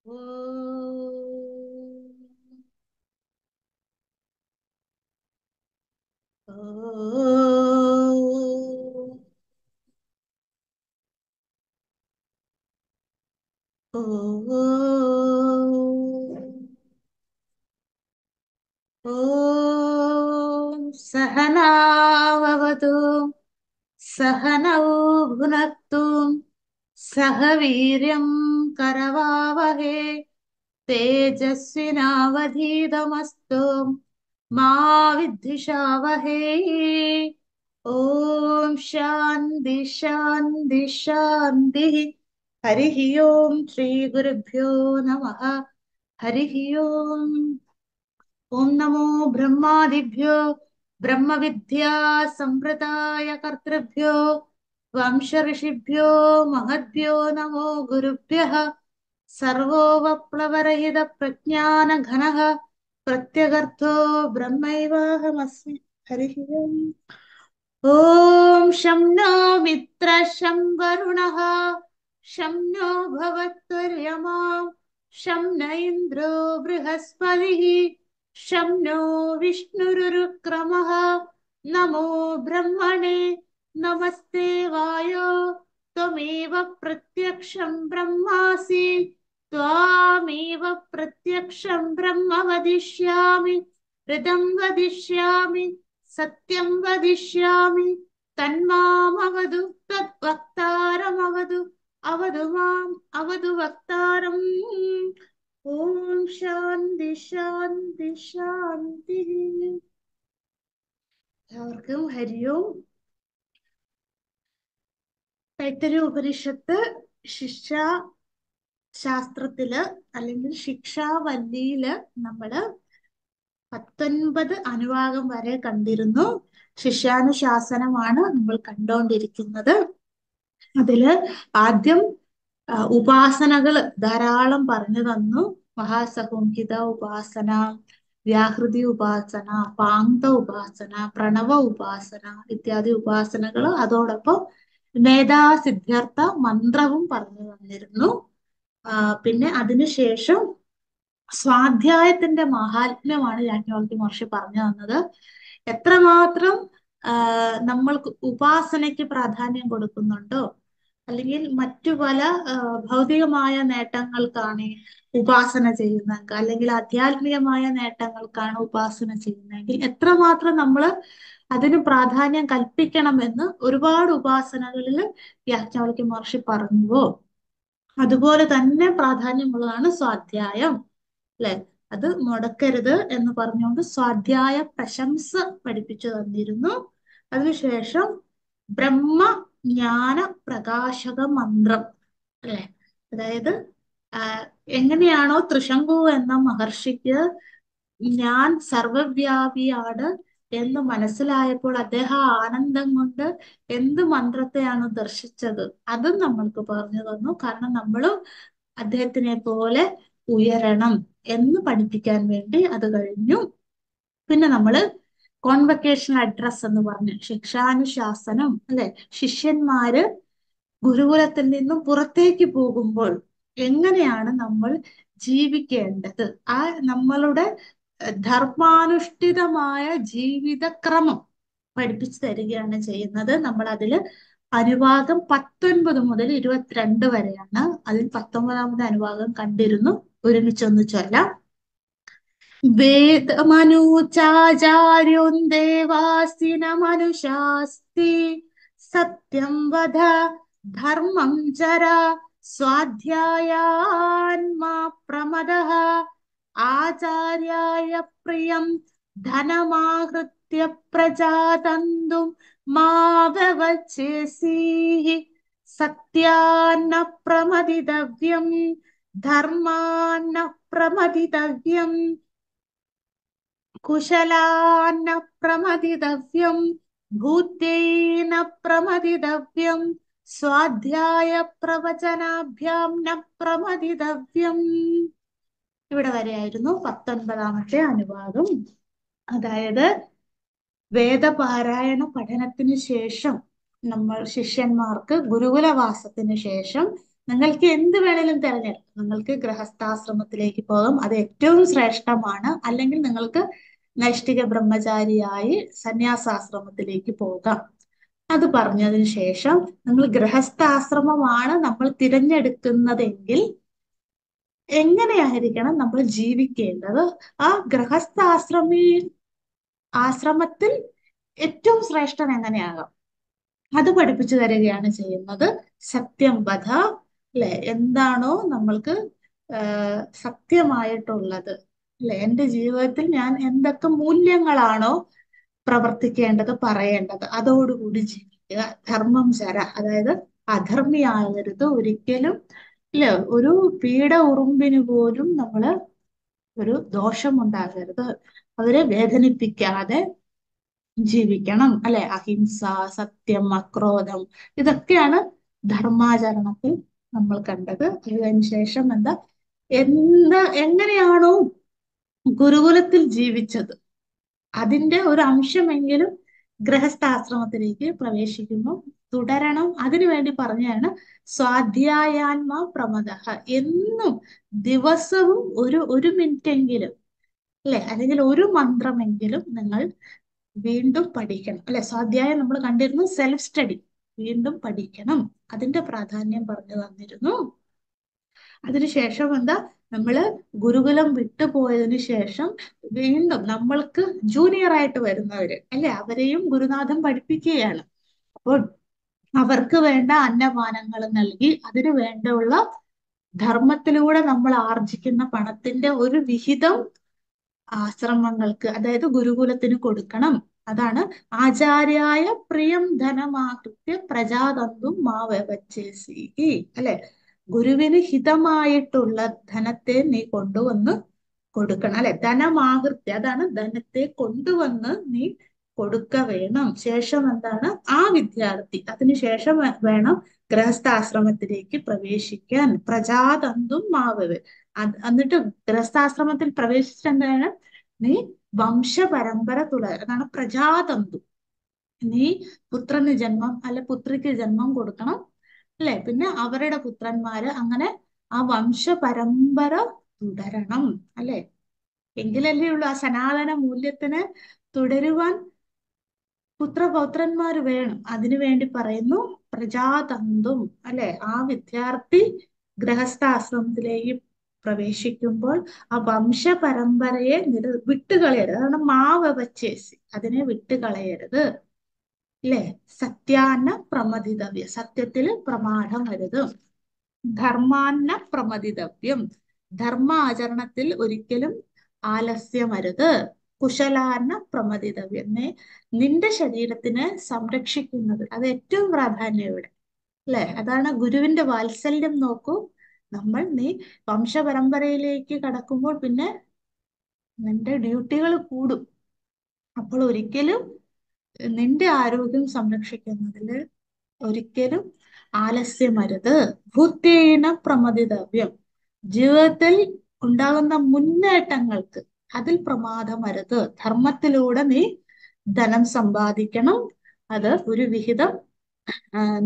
ഓം. ഓം. ഓം. ഓം സഹനാവവതു സഹനൗ ഭുനക്തു സഹ വീര്യം കരവാവഹേ തേജസ്വിനാവധീതമസ്തു മാ വിദ്വിഷാവഹേ. ഓം ശാന്തി ശാന്തി ശാന്തി. ഹരി ഓം ശ്രീ ഗുരുഭ്യോ നമഃ. ഹരി ഓം. ഓം നമോ ബ്രഹ്മാദിഭ്യോ ബ്രഹ്മവിദ്യാ സമ്പ്രദായ കർത്തൃഭ്യോ വംശ ഋഷിഭ്യോ മഹദ്ഭ്യോ നമോ ഗുരുഭ്യഃ. സർവോപപ്ലവരഹിത പ്രജ്ഞാനഘനഃ പ്രത്യഗർത്ഥോ ബ്രഹ്മൈവാഹമസ്മി. ഹരി ഓം. ഓം ശം നോ മിത്ര ശം വരുണഃ ശം നോ ഭവത്വര്യമാ ശം ന ഇന്ദ്രോ ബൃഹസ്പതിഃ ശം നോ വിഷ്ണുരുക്രമഃ. നമോ ബ്രഹ്മണേ നമസ്തേ വായോ ത്വമേവ പ്രത്യക്ഷം ബ്രഹ്മാസി ത്വാമേവ പ്രത്യക്ഷം ബ്രഹ്മ വദിഷ്യാമി ഋതം വദിഷ്യാമി സത്യം വദിഷ്യാമി തന്മാമവതു തദ്വക്താരമവതു അവതു മാം അവതു വക്താരം. ഓം ശാന്തി ശാന്തി ശാന്തി. എല്ലാവർക്കും ഹരിയോം. തൈത്തരീയ ഉപനിഷത്ത് ശിക്ഷാ ശാസ്ത്രത്തില് അല്ലെങ്കിൽ ശിക്ഷാവല്ലിയില് നമ്മള് 19 അനുവാകം വരെ കണ്ടിരുന്നു. ശിഷ്യാനുശാസനമാണ് നമ്മൾ കണ്ടുകൊണ്ടിരിക്കുന്നത്. അതില് ആദ്യം ഉപാസനകൾ ധാരാളം പറഞ്ഞു തന്നു. മഹാസംഹിത ഉപാസന, വ്യാഹൃതി ഉപാസന, പാങ്ക ഉപാസന, പ്രണവ ഉപാസന ഇത്യാദി ഉപാസനകൾ, അതോടൊപ്പം മേധാസിദ്ധ്യർത്ഥ മന്ത്രവും പറഞ്ഞു തന്നിരുന്നു. പിന്നെ അതിനുശേഷം സ്വാധ്യായത്തിന്റെ മഹാത്മ്യമാണ് യാജ്ഞവൽക്യ മഹർഷി പറഞ്ഞു തന്നത്. എത്രമാത്രം നമ്മൾക്ക് ഉപാസനയ്ക്ക് പ്രാധാന്യം കൊടുക്കുന്നുണ്ടോ, അല്ലെങ്കിൽ മറ്റു പല ഭൗതികമായ നേട്ടങ്ങൾക്കാണ് ഉപാസന ചെയ്യുന്നതെങ്കിൽ, അല്ലെങ്കിൽ ആധ്യാത്മികമായ നേട്ടങ്ങൾക്കാണ് ഉപാസന ചെയ്യുന്നതെങ്കിൽ എത്രമാത്രം നമ്മൾ അതിന് പ്രാധാന്യം കൽപ്പിക്കണമെന്ന് ഒരുപാട് ഉപാസനകളിൽ യാജ്ഞവൽക്യ മഹർഷി പറഞ്ഞുവോ അതുപോലെ തന്നെ പ്രാധാന്യമുള്ളതാണ് സ്വാധ്യായം. അല്ലെ? അത് മുടക്കരുത് എന്ന് പറഞ്ഞുകൊണ്ട് സ്വാധ്യായ പ്രശംസ പഠിപ്പിച്ചു തന്നിരുന്നു. അതിനുശേഷം ബ്രഹ്മജ്ഞാന പ്രകാശക മന്ത്രം, അല്ലെ? അതായത് എങ്ങനെയാണോ ത്രിശങ്കു എന്ന മഹർഷിക്ക് ഞാൻ സർവവ്യാപിയാണ് എന്ന് മനസ്സിലായപ്പോൾ അദ്ദേഹം ആനന്ദം കൊണ്ട് എന്ത് മന്ത്രത്തെയാണ് ദർശിച്ചത് അതും നമ്മൾക്ക് പറഞ്ഞു തന്നു. കാരണം നമ്മളും അദ്ദേഹത്തിനെ പോലെ ഉയരണം എന്ന് പഠിപ്പിക്കാൻ വേണ്ടി അത് കഴിഞ്ഞു. പിന്നെ നമ്മള് കോൺവക്കേഷൻ അഡ്രസ് എന്ന് പറഞ്ഞു ശിക്ഷാനുശാസനം, അല്ലെ? ശിഷ്യന്മാര് ഗുരുകുലത്തിൽ നിന്നും പുറത്തേക്ക് പോകുമ്പോൾ എങ്ങനെയാണ് നമ്മൾ ജീവിക്കേണ്ടത്, ആ നമ്മളുടെ ധർമാനുഷ്ഠിതമായ ജീവിതക്രമം പഠിപ്പിച്ചു തരികയാണ് ചെയ്യുന്നത്. നമ്മൾ അതില് അനുവാദം 19 മുതൽ 22 വരെയാണ്. അതിൽ 19ാമത്തെ അനുവാദം കണ്ടിരുന്നു. ഒരുമിച്ചൊന്ന് ചൊല്ലാം. വേദമനുചാചാര്യോൻ ദേവാസ്തിന മനുഷാസ്തി സത്യം വധ ധർമ്മം ചര സ്വാധ്യായാന്മാ പ്രമദഃ ആചാര്യായ പ്രിയം ധനമാഹൃത്യ പ്രജാതന്തും മാ വ്യവച്ഛേസീഃ സത്യാന്ന പ്രമദിതവ്യം ധർമാന്ന പ്രമദിതവ്യം കുശലാന്ന പ്രമദിതവ്യം ഭൂത്യൈന പ്രമദിതവ്യം സ്വാധ്യായ പ്രവചനാഭ്യാം ന പ്രമദിതവ്യം. ഇവിടെ വരെയായിരുന്നു 19ാമത്തെ അനുവാദം. അതായത് വേദപാരായണ പഠനത്തിന് ശേഷം നമ്മൾ ശിഷ്യന്മാർക്ക് ഗുരുകുലവാസത്തിന് ശേഷം നിങ്ങൾക്ക് എന്ത് വേണേലും തിരഞ്ഞെടുക്കാം. നിങ്ങൾക്ക് ഗൃഹസ്ഥാശ്രമത്തിലേക്ക് പോകാം, അത് ഏറ്റവും ശ്രേഷ്ഠമാണ്. അല്ലെങ്കിൽ നിങ്ങൾക്ക് നൈഷ്ഠിക ബ്രഹ്മചാരിയായി സന്യാസാശ്രമത്തിലേക്ക് പോകാം. അത് പറഞ്ഞതിന് ശേഷം നിങ്ങൾ ഗൃഹസ്ഥാശ്രമമാണ് നമ്മൾ തിരഞ്ഞെടുക്കുന്നതെങ്കിൽ എങ്ങനെയായിരിക്കണം നമ്മൾ ജീവിക്കേണ്ടത്? ആ ആശ്രമത്തിൽ ഏറ്റവും ശ്രേഷ്ഠൻ എങ്ങനെയാകാം അത് പഠിപ്പിച്ചു തരികയാണ് ചെയ്യുന്നത്. സത്യം വധ, അല്ലെ, എന്താണോ നമ്മൾക്ക് സത്യമായിട്ടുള്ളത്, അല്ലെ, എൻ്റെ ജീവിതത്തിൽ ഞാൻ എന്തൊക്കെ മൂല്യങ്ങളാണോ പ്രവർത്തിക്കേണ്ടത്, പറയേണ്ടത്, അതോടുകൂടി ജീവിക്കുക. ധർമ്മം ചര, അതായത് അധർമ്മിയാകരുത് ഒരിക്കലും. ഇല്ല, ഒരു പീഡ ഉറുമ്പിന് പോലും നമ്മള് ഒരു ദോഷമുണ്ടാകരുത്. അവരെ വേദനിപ്പിക്കാതെ ജീവിക്കണം, അല്ലെ. അഹിംസ, സത്യം, അക്രോധം, ഇതൊക്കെയാണ് ധർമാചരണത്തിൽ നമ്മൾ കണ്ടത്. അതിനുശേഷം എങ്ങനെയാണോ ഗുരുകുലത്തിൽ ജീവിച്ചത് അതിന്റെ ഒരു അംശമെങ്കിലും ഗൃഹസ്ഥാശ്രമത്തിലേക്ക് പ്രവേശിക്കുമ്പോൾ തുടരണം. അതിനു വേണ്ടി പറഞ്ഞാണ് സ്വാധ്യായാത്മാ പ്രമദഃ. എന്നും ദിവസവും ഒരു മിനിറ്റ് എങ്കിലും, അല്ലെ, അല്ലെങ്കിൽ ഒരു മന്ത്രമെങ്കിലും നിങ്ങൾ വീണ്ടും പഠിക്കണം, അല്ലെ. സ്വാധ്യായം നമ്മൾ കണ്ടിരുന്നു സെൽഫ് സ്റ്റഡി, വീണ്ടും പഠിക്കണം. അതിന്റെ പ്രാധാന്യം പറഞ്ഞു തന്നിരുന്നു. അതിനുശേഷം നമ്മള് ഗുരുകുലം വിട്ടുപോയതിനു ശേഷം വീണ്ടും നമ്മൾക്ക് ജൂനിയർ ആയിട്ട് വരുന്നവര്, അല്ലെ, അവരെയും ഗുരുനാഥൻ പഠിപ്പിക്കുകയാണ്. അപ്പോൾ അവർക്ക് വേണ്ട അന്നപാനങ്ങൾ നൽകി അതിനു വേണ്ടുള്ള ധർമ്മത്തിലൂടെ നമ്മൾ ആർജിക്കുന്ന പണത്തിന്റെ ഒരു വിഹിതം ആശ്രമങ്ങൾക്ക്, അതായത് ഗുരുകുലത്തിന് കൊടുക്കണം. അതാണ് ആചാര്യായ പ്രിയം ധനമാകൃത്യ പ്രജാതന്തും മാവച്ചേസി, അല്ലെ. ഗുരുവിന് ഹിതമായിട്ടുള്ള ധനത്തെ നീ കൊണ്ടുവന്ന് കൊടുക്കണം, അല്ലെ. ധനമാകൃത്യ, അതാണ് ധനത്തെ കൊണ്ടുവന്ന് നീ കൊടുക്ക വേണം. ശേഷം ആ വിദ്യാർത്ഥി അതിനുശേഷം വേണം ഗൃഹസ്ഥാശ്രമത്തിലേക്ക് പ്രവേശിക്കാൻ. പ്രജാതന്തും മാവവ്, എന്നിട്ട് ഗൃഹസ്ഥാശ്രമത്തിൽ പ്രവേശിച്ചിട്ട് നീ വംശപരമ്പര തുടർ, അതാണ് പ്രജാതന്തു. നീ പുത്രന് ജന്മം അല്ലെ പുത്രിക്ക് ജന്മം കൊടുക്കണം, അല്ലെ. പിന്നെ അവരുടെ പുത്രന്മാര്, അങ്ങനെ ആ വംശപരമ്പര തുടരണം, അല്ലെ. എങ്കിലല്ലേ ഉള്ളൂ ആ സനാതന മൂല്യത്തിന് തുടരുവാൻ പുത്രപൗത്രന്മാർ വേണം. അതിനു വേണ്ടി പറയുന്നു പ്രജാതന്തും, അല്ലെ. ആ വിദ്യാർത്ഥി ഗൃഹസ്ഥാശ്രമത്തിലേക്ക് പ്രവേശിക്കുമ്പോൾ ആ വംശപരമ്പരയെ വിട്ടുകളയരുത്. അതാണ് മാവവച്ചേസി, അതിനെ വിട്ടുകളയരുത്, അല്ലെ. സത്യാന്ന പ്രമദിതവ്യം, സത്യത്തിൽ പ്രമാദം വരുത്. ധർമാന്ന പ്രമദിതവ്യം, ധർമ്മ ആചരണത്തിൽ ഒരിക്കലും ആലസ്യമരുത്. കുശലാന്ന പ്രമദിതവ്യം, നിന്റെ ശരീരത്തിനെ സംരക്ഷിക്കുന്നത്, അത് ഏറ്റവും പ്രാധാന്യം ഇവിടെ, അല്ലെ. അതാണ് ഗുരുവിന്റെ വാത്സല്യം. നോക്കൂ, നീ വംശപരമ്പരയിലേക്ക് കടക്കുമ്പോൾ പിന്നെ നിന്റെ ഡ്യൂട്ടികൾ കൂടും. അപ്പോൾ ഒരിക്കലും നിന്റെ ആരോഗ്യം സംരക്ഷിക്കുന്നതിൽ ഒരിക്കലും ആലസ്യമരുത്. ഭൂത്യേന പ്രമദിതവ്യം, ജീവിതത്തിൽ ഉണ്ടാകുന്ന മുന്നേറ്റങ്ങൾക്ക് അതിൽ പ്രമാദമരുത്. ധർമ്മത്തിലൂടെ നീ ധനം സമ്പാദിക്കണം, അത് ഒരു വിഹിതം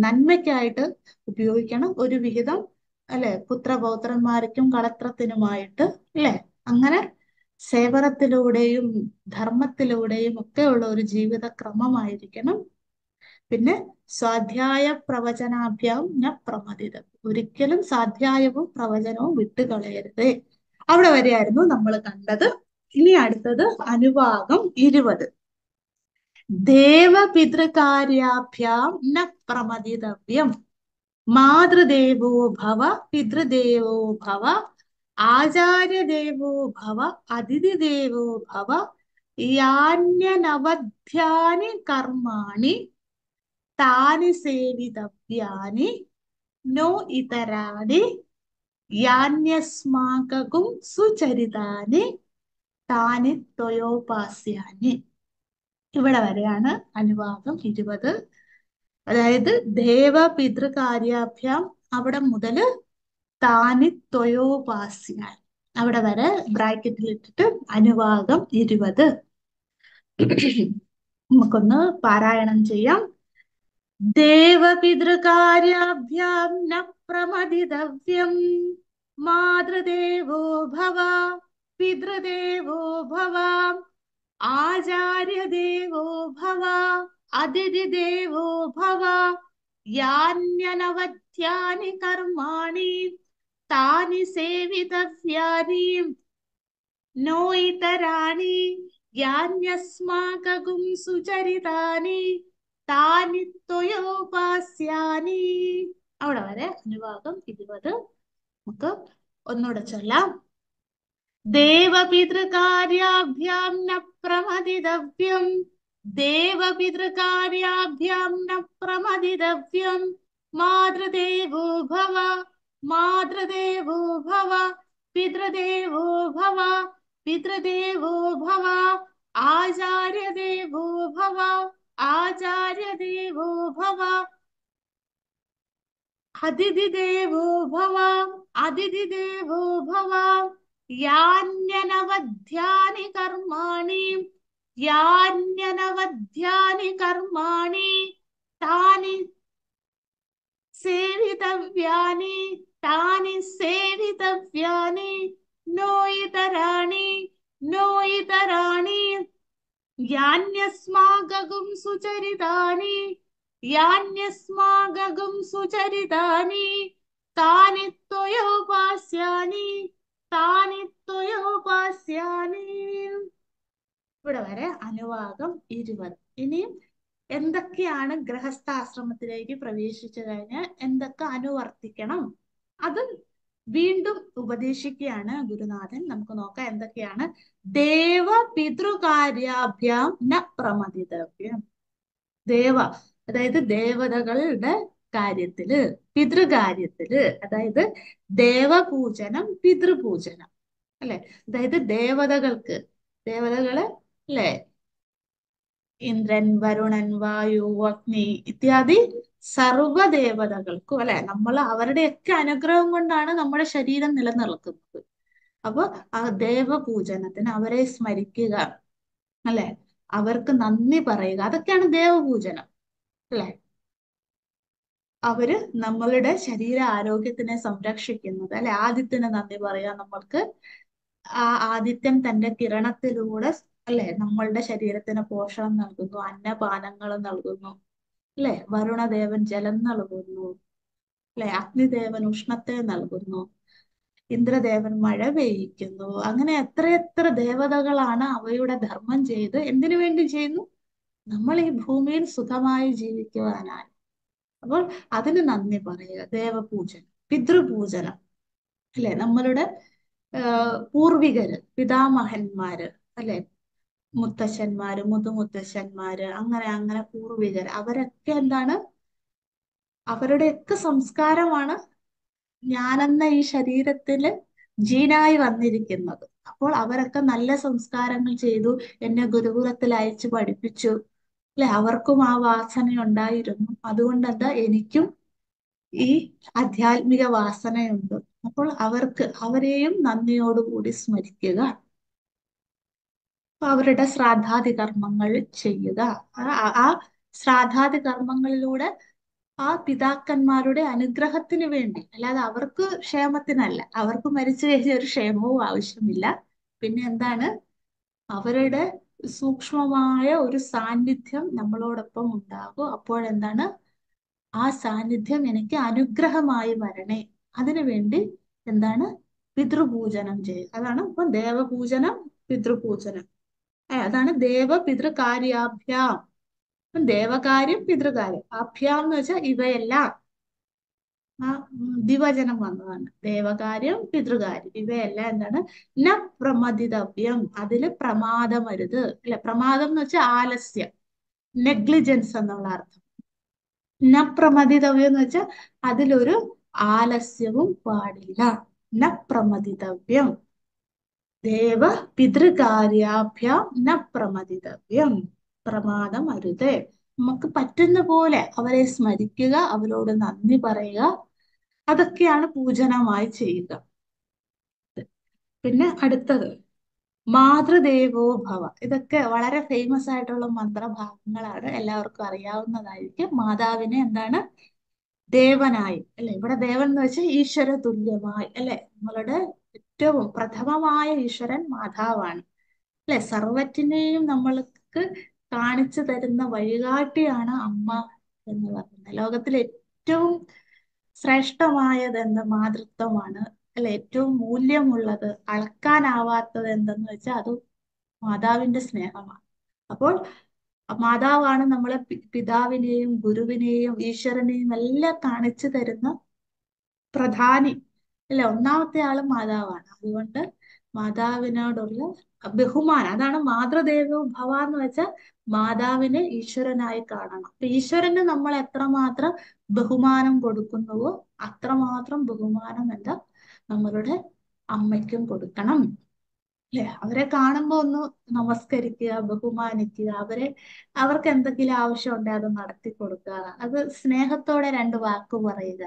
നന്മയ്ക്കായിട്ട് ഉപയോഗിക്കണം, ഒരു വിഹിതം, അല്ലെ, പുത്രപൗത്രന്മാർക്കും കളത്രത്തിനുമായിട്ട്, അല്ലെ. അങ്ങനെ സേവനത്തിലൂടെയും ധർമ്മത്തിലൂടെയും ഒക്കെയുള്ള ഒരു ജീവിത ക്രമമായിരിക്കണം. പിന്നെ സ്വാധ്യായ പ്രവചനാഭ്യാം ന പ്രമദിതം, ഒരിക്കലും സ്വാധ്യായവും പ്രവചനവും വിട്ടുകളയരുത്. അവിടെ വരെയായിരുന്നു നമ്മൾ കണ്ടത്. ഇനി അടുത്തത് അനുവാകം 20. ദേവപിതൃകാര്യാഭ്യാം ന പ്രമദിതവ്യം, മാതൃദേവോ ഭവ പിതൃദേവോ ഭവ ആചാര്യദേവോ ഭവ അതിഥിദേവോ ഭവ യാന്യനവധ്യാനി കർമാണി താനി സേവിതവ്യാനി നോ ഇതരാണി യാന്യസ്മാകകും സുചരിതാനി താനി ത്വയോപാസ്യാനി. ഇവിടെ വരെയാണ് അനുവാദം 20. അതായത് ദേവപിതൃകാര്യാഭ്യാം അവിടെ മുതൽ താനി ത്വയോപാസ്യാൻ, അവിടെ വരെ ബ്രാക്കറ്റിൽ ഇട്ടിട്ട് അനുവാദം 20. നമുക്കൊന്ന് പാരായണം ചെയ്യാം. ദേവപിതൃകാര്യാഭ്യാം ന പ്രമദിതവ്യം. മാതൃദേവോ ഭവ, പിതൃദേവോ ഭവ, ആചാര്യദേവോ ഭവ, അതിഥിദേവോ ഭവ. യാന്യനവധ്യാനി കർമാണി താനി സേവിതവ്യാനി നോ ഇതരാണി യാന്യസ്മാകഗും സുചരിതാനി താനി ത്വയോപാസ്യാനി. അവിടെ വരെ അനുഭാഗം 20. നമുക്ക് ഒന്നുകൂടെ ചൊല്ലാം. ദേവപിതൃകാര്യാഭ്യാം ന പ്രമദിതവ്യം. ദേവപിതൃകാര്യാഭ്യാം ന പ്രമദിതവ്യം. മാതൃദേവോ ഭവ, മാതൃദേവോ ഭവ, പിതൃദേവോ ഭവ, പിതൃദേവോ ഭവ, ആചാര്യദേവോ ഭവ, ആചാര്യദേവോ ഭവ, അതിഥിദേവോ ഭവ, അതിഥിദേവോ ഭവ. യാന്യനവധ്യാനി കർമാണി, യാന്യനവധ്യാനി കർമാണി താനി സേവിതവ്യാനി, താനി സേവിതവ്യാനി നോ ഇതരാണി, നോ ഇതരാണി യാന്യസ്മാകഗും സുചരിതാനി, യാന്യസ്മാകഗും സുചരിതാനി താനി ത്വയോപാസ്യാനി, താനി ത്വയോപാസ്യാനി. ഇവിടെ വരെ അനുവാദം 20. ഇനിയും എന്തൊക്കെയാണ് ഗൃഹസ്ഥാശ്രമത്തിലേക്ക് പ്രവേശിച്ചു കഴിഞ്ഞാൽ എന്തൊക്കെ അനുവർത്തിക്കണം, അത് വീണ്ടും ഉപദേശിക്കുകയാണ് ഗുരുനാഥൻ. നമുക്ക് നോക്കാം എന്തൊക്കെയാണ്. ദേവ പിതൃകാര്യാഭ്യാം ന പ്രമദിതവ്യം. ദേവ അതായത് ദേവതകളുടെ കാര്യത്തില്, പിതൃകാര്യത്തില്, അതായത് ദേവപൂജനം പിതൃപൂജനം അല്ലെ. അതായത് ദേവതകൾക്ക്, ദേവതകള് അല്ലെ, ഇന്ദ്രൻ, വരുണൻ, വായു, അഗ്നി ഇത്യാദി സർവദേവതകൾക്കും അല്ലെ, നമ്മൾ അവരുടെയൊക്കെ അനുഗ്രഹം കൊണ്ടാണ് നമ്മുടെ ശരീരം നിലനിൽക്കുന്നത്. അപ്പൊ ആ ദേവപൂജനത്തിന് അവരെ സ്മരിക്കുക അല്ലെ, അവർക്ക് നന്ദി പറയുക, അതൊക്കെയാണ് ദേവപൂജനം അല്ലെ. അവര് നമ്മളുടെ ശരീര ആരോഗ്യത്തിനെ സംരക്ഷിക്കുന്നത് അല്ലെ. ആദിത്യന് നന്ദി പറയാം നമ്മൾക്ക്. ആ ആദിത്യൻ തന്റെ കിരണത്തിലൂടെ അല്ലെ നമ്മളുടെ ശരീരത്തിന് പോഷണം നൽകുന്നു, അന്നപാനങ്ങൾ നൽകുന്നു അല്ലെ. വരുണദേവൻ ജലം നൽകുന്നു അല്ലെ, അഗ്നിദേവൻ ഉഷ്ണത്തെ നൽകുന്നു, ഇന്ദ്രദേവൻ മഴ പെയ്യിക്കുന്നു. അങ്ങനെ എത്രയെത്ര ദേവതകളാണ് അവയുടെ ധർമ്മം ചെയ്ത് എന്തിനു വേണ്ടി ചെയ്യുന്നു? നമ്മൾ ഈ ഭൂമിയിൽ സുഖമായി ജീവിക്കുവാനായി. അപ്പോൾ അതിന് നന്ദി പറയുക, ദേവപൂജനം. പിതൃപൂജനം അല്ലെ, നമ്മളുടെ പൂർവികര്, പിതാമഹന്മാര് അല്ലെ, മുത്തശ്ശന്മാര്, മുതുമുത്തശ്ശന്മാര്, അങ്ങനെ അങ്ങനെ പൂർവികർ, അവരൊക്കെ എന്താണ്, അവരുടെയൊക്കെ സംസ്കാരമാണ് ഞാനെന്ന ഈ ശരീരത്തില് ജീനായി വന്നിരിക്കുന്നത്. അപ്പോൾ അവരൊക്കെ നല്ല സംസ്കാരങ്ങൾ ചെയ്തു, എന്നെ ഗുരുകുലത്തിൽ അയച്ചു പഠിപ്പിച്ചു അല്ലെ. അവർക്കും ആ വാസന ഉണ്ടായിരുന്നു. അതുകൊണ്ട് എന്താ, എനിക്കും ഈ ആധ്യാത്മിക വാസനയുണ്ട്. അപ്പോൾ അവരെയും നന്ദിയോടുകൂടി സ്മരിക്കുക. അവരുടെ ശ്രാദ്ധാദി കർമ്മങ്ങൾ ചെയ്യുക. ആ ശ്രാദ്ധാദി കർമ്മങ്ങളിലൂടെ ആ പിതാക്കന്മാരുടെ അനുഗ്രഹത്തിന് വേണ്ടി, അല്ലാതെ അവർക്ക് ക്ഷേമത്തിനല്ല. അവർക്ക് മരിച്ചു കഴിഞ്ഞ ഒരു ക്ഷേമവും ആവശ്യമില്ല. പിന്നെ എന്താണ്, അവരുടെ സൂക്ഷ്മമായ ഒരു സാന്നിധ്യം നമ്മളോടൊപ്പം ഉണ്ടാകും. അപ്പോഴെന്താണ്, ആ സാന്നിധ്യം എനിക്ക് അനുഗ്രഹമായി വരണേ, അതിനുവേണ്ടി എന്താണ്, പിതൃപൂജനം ചെയ്യുക. അതാണ് ഇപ്പൊ ദേവപൂജനം, പിതൃപൂജനം. അതാണ് ദേവ പിതൃകാര്യാഭ്യാം. ദേവകാര്യം പിതൃകാര്യം, ആഭ്യാം എന്ന് വെച്ചാൽ ഇവയെല്ലാം ആ ദിവചനം വന്നതാണ്. ദേവകാര്യം പിതൃകാര്യം ഇവയെല്ലാം എന്താണ്, ന പ്രമദിതവ്യം, അതില് പ്രമാദമരുത് അല്ലെ. പ്രമാദം എന്ന് വെച്ചാൽ ആലസ്യം, നെഗ്ലിജൻസ് എന്നുള്ള അർത്ഥം. ന പ്രമദിതവ്യം എന്ന് വെച്ചാൽ അതിലൊരു ആലസ്യവും പാടില്ല. ന പ്രമദിതവ്യം. ദേവ പിതൃകാര്യാഭ്യാം ന പ്രമദിതവ്യം. പ്രമാദം അരുത്. നമുക്ക് പറ്റുന്ന പോലെ അവരെ സ്മരിക്കുക, അവരോട് നന്ദി പറയുക, അതൊക്കെയാണ് പൂജനമായി ചെയ്യുക. പിന്നെ അടുത്തത് മാതൃദേവോ ഭവ. ഇതൊക്കെ വളരെ ഫേമസ് ആയിട്ടുള്ള മന്ത്രഭാഗങ്ങളാണ്, എല്ലാവർക്കും അറിയാവുന്നതായിരിക്കും. മാതാവിനെ എന്താണ് ദേവനായി, അല്ലെ? ഇവിടെ ദേവൻ എന്ന് വെച്ചാൽ ഈശ്വര തുല്യമായി, അല്ലെ? നമ്മളുടെ ഏറ്റവും പ്രഥമമായ ഈശ്വരൻ മാതാവാണ്, അല്ലെ? സർവറ്റിനെയും നമ്മൾക്ക് കാണിച്ചു തരുന്ന വഴികാട്ടിയാണ് അമ്മ എന്ന് പറയുന്നത്. ലോകത്തിൽ ഏറ്റവും ശ്രേഷ്ഠമായത് എന്ത്? മാതൃത്വമാണ്, അല്ലെ? ഏറ്റവും മൂല്യമുള്ളത്, അളക്കാനാവാത്തത് എന്തെന്ന് വെച്ചാൽ അത് മാതാവിന്റെ സ്നേഹമാണ്. അപ്പോൾ മാതാവാണ് നമ്മളെ പിതാവിനെയും ഗുരുവിനെയും ഈശ്വരനെയും എല്ലാം കാണിച്ചു തരുന്ന പ്രധാനി, അല്ലെ? ഒന്നാമത്തെ ആള് മാതാവാണ്. അതുകൊണ്ട് മാതാവിനോടുള്ള ബഹുമാനം, അതാണ് മാതൃദേവോ ഭവ എന്ന് വെച്ചാൽ മാതാവിനെ ഈശ്വരനായി കാണണം. അപ്പൊ ഈശ്വരന് നമ്മൾ എത്രമാത്രം ബഹുമാനം കൊടുക്കുന്നുവോ അത്രമാത്രം ബഹുമാനം എന്താ നമ്മളുടെ അമ്മയ്ക്കും കൊടുക്കണം, അല്ലെ? അവരെ കാണുമ്പോ ഒന്ന് നമസ്കരിക്കുക, ബഹുമാനിക്കുക, അവർക്ക് എന്തെങ്കിലും ആവശ്യമുണ്ടെങ്കിൽ അത് നടത്തി കൊടുക്കുക, അത് സ്നേഹത്തോടെ രണ്ട് വാക്ക് പറയുക,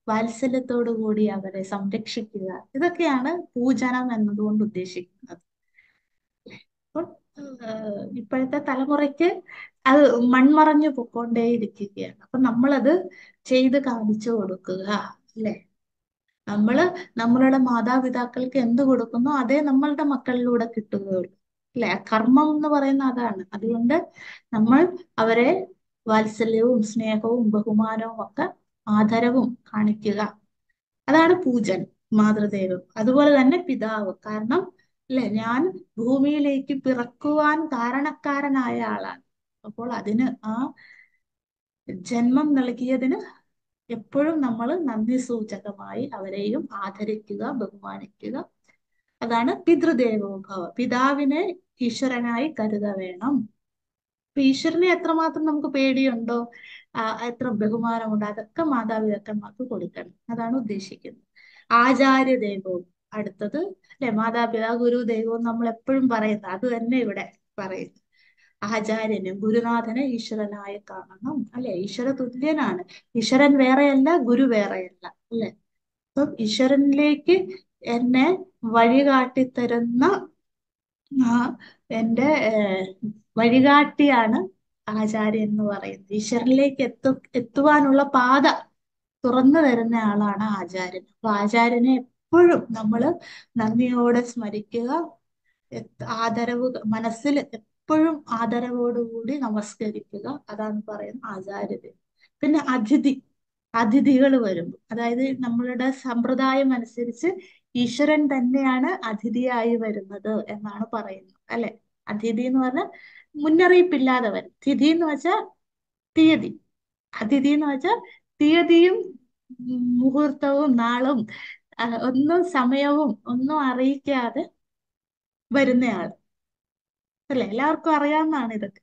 വാത്സല്യത്തോടു കൂടി അവരെ സംരക്ഷിക്കുക. ഇതൊക്കെയാണ് പൂജനം എന്നതുകൊണ്ട് ഉദ്ദേശിക്കുന്നത്. അപ്പോൾ ഇപ്പോഴത്തെ തലമുറയ്ക്ക് അത് മൺമറഞ്ഞു പൊക്കോണ്ടേയിരിക്കുകയാണ്. അപ്പൊ നമ്മളത് ചെയ്ത് കാണിച്ചു കൊടുക്കുക, അല്ലെ? നമ്മള് നമ്മളുടെ മാതാപിതാക്കൾക്ക് എന്ത് കൊടുക്കുന്നോ അതേ നമ്മളുടെ മക്കളിലൂടെ കിട്ടുകയുള്ളൂ, അല്ലെ? കർമ്മം എന്ന് പറയുന്ന അതാണ്. അതുകൊണ്ട് നമ്മൾ അവരെ വാത്സല്യവും സ്നേഹവും ബഹുമാനവും ഒക്കെ ആദരവും കാണിക്കുക. അതാണ് പൂജൻ, മാതൃദേവം. അതുപോലെ തന്നെ പിതാവ്. കാരണം അല്ലെ, ഞാൻ ഭൂമിയിലേക്ക് പിറക്കുവാൻ കാരണക്കാരനായ ആളാണ്. അപ്പോൾ അതിന് ആ ജന്മം നൽകിയതിന് എപ്പോഴും നമ്മൾ നന്ദി സൂചകമായി അവരെയും ആദരിക്കുക, ബഹുമാനിക്കുക. അതാണ് പിതൃദേവോഭവ. പിതാവിനെ ഈശ്വരനായി കരുത വേണം. അപ്പൊ ഈശ്വരനെ എത്രമാത്രം നമുക്ക് പേടിയുണ്ടോ, എത്ര ബഹുമാനമുണ്ടോ, അതൊക്കെ മാതാപിതാക്കന്മാർക്ക് കൊടുക്കണം. അതാണ് ഉദ്ദേശിക്കുന്നത്. ആചാര്യ ദൈവവും അടുത്തത്, അല്ലെ? മാതാപിതാ ഗുരു ദൈവവും നമ്മൾ എപ്പോഴും പറയുന്നത് അത് തന്നെ ഇവിടെ പറയുന്നു. ആചാര്യന് ഗുരുനാഥനെ ഈശ്വരനായി കാണണം, അല്ലെ? ഈശ്വര തുല്യനാണ്. ഈശ്വരൻ വേറെയല്ല, ഗുരു വേറെയല്ല, അല്ലെ? അപ്പം ഈശ്വരനിലേക്ക് എന്നെ വഴികാട്ടിത്തരുന്ന ആ എന്റെ വഴികാട്ടിയാണ് ആചാര്യൻ എന്ന് പറയുന്നത്. ഈശ്വരനിലേക്ക് എത്തുവാനുള്ള പാത തുറന്നു തരുന്ന ആളാണ് ആചാര്യൻ. അപ്പൊ ആചാര്യനെ എപ്പോഴുൻ നമ്മൾ നന്ദിയോടെ സ്മരിക്കുക, ആദരവ് മനസ്സിൽ എപ്പോഴും ആദരവോടുകൂടി നമസ്കരിക്കുക. അതാണ് പറയുന്നത് ആചാര്യത. പിന്നെ അതിഥികൾ വരുമ്പോൾ, അതായത് നമ്മളുടെ സമ്പ്രദായം അനുസരിച്ച് ഈശ്വരൻ തന്നെയാണ് അതിഥിയായി വരുന്നത് എന്നാണ് പറയുന്നത്, അല്ലെ? അതിഥി എന്ന് പറഞ്ഞാൽ മുന്നറിയിപ്പില്ലാതെ വരും. തിഥി എന്ന് വെച്ചാൽ തീയതി, അതിഥി എന്ന് വെച്ചാൽ തീയതിയും മുഹൂർത്തവും നാളും ഒന്നും സമയവും ഒന്നും അറിയിക്കാതെ വരുന്നയാൾ, അല്ലെ? എല്ലാവർക്കും അറിയാവുന്നതാണ് ഇതൊക്കെ.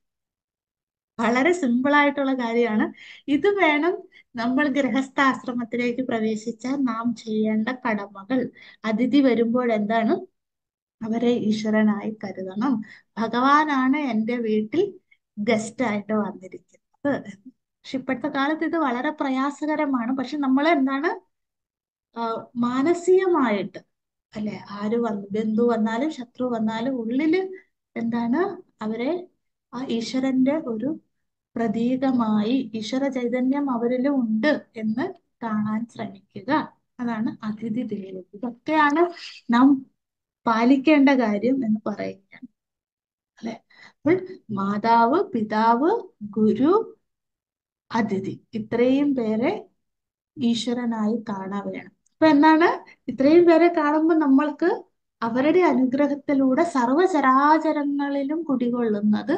വളരെ സിമ്പിൾ ആയിട്ടുള്ള കാര്യമാണ്. ഇത് വേണം നമ്മൾ ഗൃഹസ്ഥാശ്രമത്തിലേക്ക് പ്രവേശിച്ചാൽ നാം ചെയ്യേണ്ട കടമകൾ. അതിഥി വരുമ്പോൾ എന്താണ്? അവരെ ഈശ്വരനായി കരുതണം. ഭഗവാനാണ് എൻ്റെ വീട്ടിൽ ഗസ്റ്റ് ആയിട്ട് വന്നിരിക്കുന്നത്. പക്ഷെ ഇപ്പോഴത്തെ കാലത്ത് ഇത് വളരെ പ്രയാസകരമാണ്. പക്ഷെ നമ്മൾ എന്താണ് മാനസികമായിട്ട്, അല്ലെ? ആര് വന്നു, ബന്ധു വന്നാലും ശത്രു വന്നാലും ഉള്ളില് എന്താണ് അവരെ ആ ഈശ്വരന്റെ ഒരു പ്രതീകമായി, ഈശ്വര ചൈതന്യം അവരിലും ഉണ്ട് എന്ന് കാണാൻ ശ്രമിക്കുക. അതാണ് അതിഥി ദേവം. ഇതൊക്കെയാണ് നാം പാലിക്കേണ്ട കാര്യം എന്ന് പറയുകയാണ്, അല്ലെ? അപ്പോൾ മാതാവ്, പിതാവ്, ഗുരു, അതിഥി, ഇത്രയും പേരെ ഈശ്വരനായി കാണാൻ വേണം. അപ്പൊ എന്താണ്, ഇത്രയും പേരെ കാണുമ്പോൾ നമ്മൾക്ക് അവരുടെ അനുഗ്രഹത്തിലൂടെ സർവചരാചരങ്ങളിലും കുടികൊള്ളുന്നത്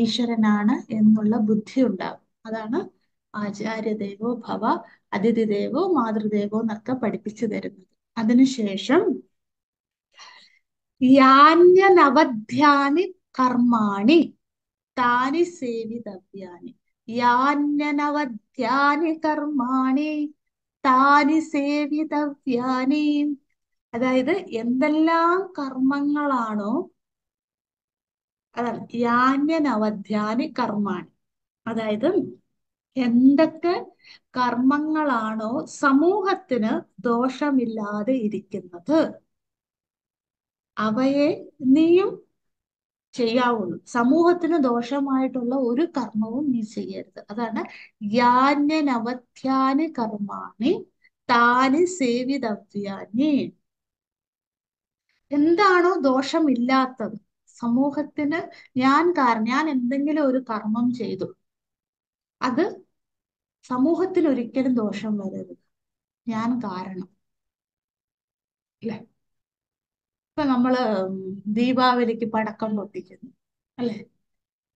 ഈശ്വരനാണ് എന്നുള്ള ബുദ്ധി ഉണ്ടാകും. അതാണ് ആചാര്യ ദേവോ ഭവ, അതിഥി ദേവോ മാതൃദേവോ എന്നൊക്കെ പഠിപ്പിച്ചു തരുന്നത്. അതിനുശേഷം യാന്യനവധ്യാനി കർമാണി താനി സേവിതവ്യാനി. യാന്യനവധ്യാനി കർമാണി താനി സേവിതവ്യാനി. അതായത് എന്തെല്ലാം കർമ്മങ്ങളാണോ, അതാണ് യാന്യനവധ്യാനി കർമാണി. അതായത് എന്തൊക്കെ കർമ്മങ്ങളാണോ സമൂഹത്തിന് ദോഷമില്ലാതെ ഇരിക്കുന്നത്, അവയെ നീയും ചെയ്യാവുള്ളൂ. സമൂഹത്തിന് ദോഷമായിട്ടുള്ള ഒരു കർമ്മവും നീ ചെയ്യരുത്. അതാണ് യാന്യനവധ്യാനി കർമാണി താനി സേവിതവ്യാനി. എന്താണോ ദോഷമില്ലാത്തത്, സമൂഹത്തിന് ഞാൻ എന്തെങ്കിലും ഒരു കർമ്മം ചെയ്തു, അത് സമൂഹത്തിന് ഒരിക്കലും ദോഷം വരരുത്. ഞാൻ കാരണം. അല്ലെ? ഇപ്പൊ നമ്മള് ദീപാവലിക്ക് പടക്കം പൊട്ടിക്കുന്നു, അല്ലെ?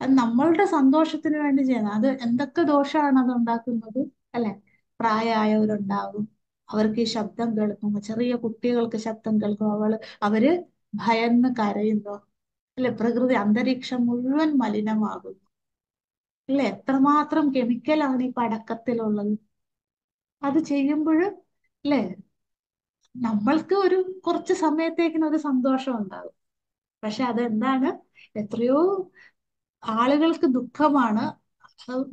അത് നമ്മളുടെ സന്തോഷത്തിന് വേണ്ടി ചെയ്യുന്നത്. അത് എന്തൊക്കെ ദോഷമാണ് അത് ഉണ്ടാക്കുന്നത്, അല്ലെ? പ്രായമായവരുണ്ടാവും, അവർക്ക് ഈ ശബ്ദം കേൾക്കുമ്പോ, ചെറിയ കുട്ടികൾക്ക് ശബ്ദം കേൾക്കുമ്പോൾ അവര് ഭയന്ന് കരയുന്നു, അല്ലെ? പ്രകൃതി അന്തരീക്ഷം മുഴുവൻ മലിനമാകുന്നു, അല്ലെ? എത്രമാത്രം കെമിക്കലാണ് ഈ പടക്കത്തിലുള്ളത്. അത് ചെയ്യുമ്പോൾ, അല്ലെ, നമ്മൾക്ക് ഒരു കുറച്ച് സമയത്തേക്കിന് ഒരു സന്തോഷം ഉണ്ടാകും. പക്ഷെ അതെന്താണ്, എത്രയോ ആളുകൾക്ക് ദുഃഖമാണ്.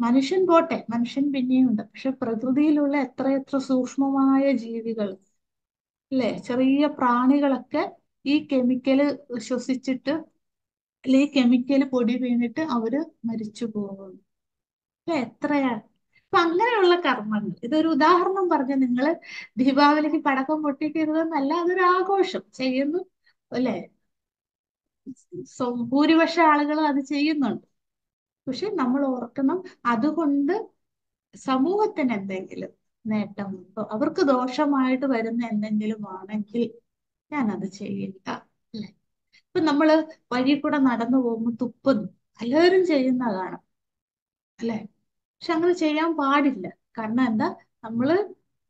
മനുഷ്യൻ പോട്ടെ, മനുഷ്യൻ പിന്നെയും ഉണ്ട്. പക്ഷെ പ്രകൃതിയിലുള്ള എത്രയെത്ര സൂക്ഷ്മമായ ജീവികൾ, അല്ലെ, ചെറിയ പ്രാണികളൊക്കെ ഈ കെമിക്കല് ശ്വസിച്ചിട്ട്, അല്ലെ, ഈ കെമിക്കല് പൊടി വീണിട്ട് അവര് മരിച്ചു പോകുന്നു. അല്ലെ? എത്രയാണ്. അപ്പൊ അങ്ങനെയുള്ള കർമ്മങ്ങൾ, ഇതൊരു ഉദാഹരണം പറഞ്ഞ് നിങ്ങള് ദീപാവലിക്ക് പടക്കം പൊട്ടിക്കരുതെന്നല്ല, അതൊരു ആഘോഷം ചെയ്യുന്നു, അല്ലെ? ഭൂരിപക്ഷ ആളുകളും അത് ചെയ്യുന്നുണ്ട്. പക്ഷെ നമ്മൾ ഓർക്കണം, അതുകൊണ്ട് സമൂഹത്തിന് എന്തെങ്കിലും നേട്ടമുണ്ടോ, അവർക്ക് ദോഷമായിട്ട് വരുന്ന എന്തെങ്കിലും ആണെങ്കിൽ ഞാൻ അത് ചെയ്യില്ല. അല്ലെ? ഇപ്പൊ നമ്മള് വഴി കൂടെ നടന്നു പോകുമ്പോൾ തുപ്പുന്നു, എല്ലാവരും ചെയ്യുന്ന കാണാം, അല്ലെ? പക്ഷെ അങ്ങനെ ചെയ്യാൻ പാടില്ല. കാരണം എന്താ, നമ്മള്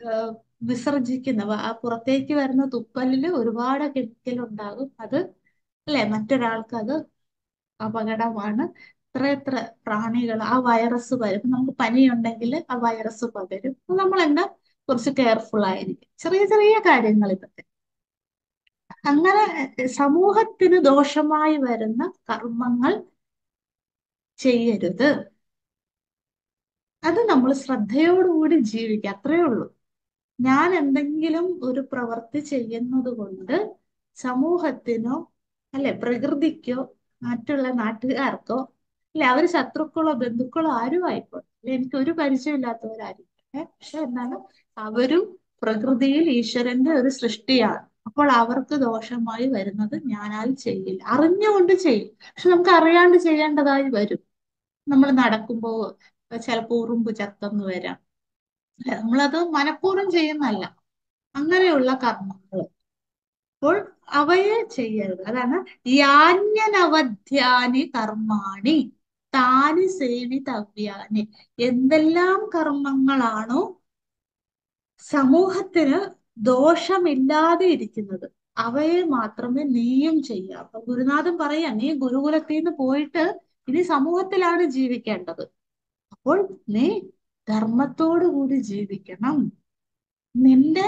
ഏഹ്, വിസർജിക്കുന്ന ആ പുറത്തേക്ക് വരുന്ന തുപ്പലില് ഒരുപാട് കെമിക്കൽ ഉണ്ടാകും. അത്, അല്ലെ, മറ്റൊരാൾക്ക് അത് അപകടമാണ്. എത്ര എത്ര പ്രാണികൾ ആ വൈറസ് വരും. ഇപ്പൊ നമുക്ക് പനിയുണ്ടെങ്കിൽ ആ വൈറസ് പകരും. അപ്പൊ നമ്മൾ എന്താ, കുറച്ച് കെയർഫുൾ ആയിരിക്കും. ചെറിയ ചെറിയ കാര്യങ്ങൾ ഇതൊക്കെ. അങ്ങനെ സമൂഹത്തിന് ദോഷമായി വരുന്ന കർമ്മങ്ങൾ ചെയ്യരുത്. അത് നമ്മൾ ശ്രദ്ധയോടുകൂടി ജീവിക്കുക, അത്രേ ഉള്ളൂ. ഞാൻ എന്തെങ്കിലും ഒരു പ്രവൃത്തി ചെയ്യുന്നത് കൊണ്ട് സമൂഹത്തിനോ, അല്ലെ, പ്രകൃതിക്കോ, മറ്റുള്ള നാട്ടുകാർക്കോ, അല്ലെ, അവര് ശത്രുക്കളോ ബന്ധുക്കളോ ആരും ആയിക്കോട്ടെ, അല്ലെ, എനിക്ക് ഒരു പരിചയമില്ലാത്തവരായിരിക്കട്ടെ, പക്ഷെ എന്താണ്, അവരും പ്രകൃതിയിൽ ഈശ്വരന്റെ ഒരു സൃഷ്ടിയാണ്. അപ്പോൾ അവർക്ക് ദോഷമായി വരുന്നത് ഞാനാൽ ചെയ്യില്ല. അറിഞ്ഞുകൊണ്ട് ചെയ്യും, പക്ഷെ നമുക്ക് അറിയാണ്ട് ചെയ്യേണ്ടതായി വരും. നമ്മൾ നടക്കുമ്പോ ചിലപ്പോ ഉറുമ്പ് ചത്തെന്ന് വരാം, അല്ലെ? നമ്മളത് മനഃപൂർവ്വം ചെയ്യുന്നതല്ല. അങ്ങനെയുള്ള കർമ്മങ്ങൾ, അപ്പോൾ അവയെ ചെയ്യരുത്. അതാണ് യാന്യനവധ്യാനി കർമാണി താനി സേവിതവ്യാനി. എന്തെല്ലാം കർമ്മങ്ങളാണോ സമൂഹത്തിന് ദോഷമില്ലാതെ ഇരിക്കുന്നത്, അവയെ മാത്രമേ നീയും ചെയ്യാവൂ. അപ്പൊ ഗുരുനാഥൻ പറയാ, നീ ഗുരുകുലത്തിൽ നിന്ന് പോയിട്ട് ഇനി സമൂഹത്തിലാണ് ജീവിക്കേണ്ടത്. അപ്പോൾ നീ ധർമ്മത്തോടു കൂടി ജീവിക്കണം. നിന്റെ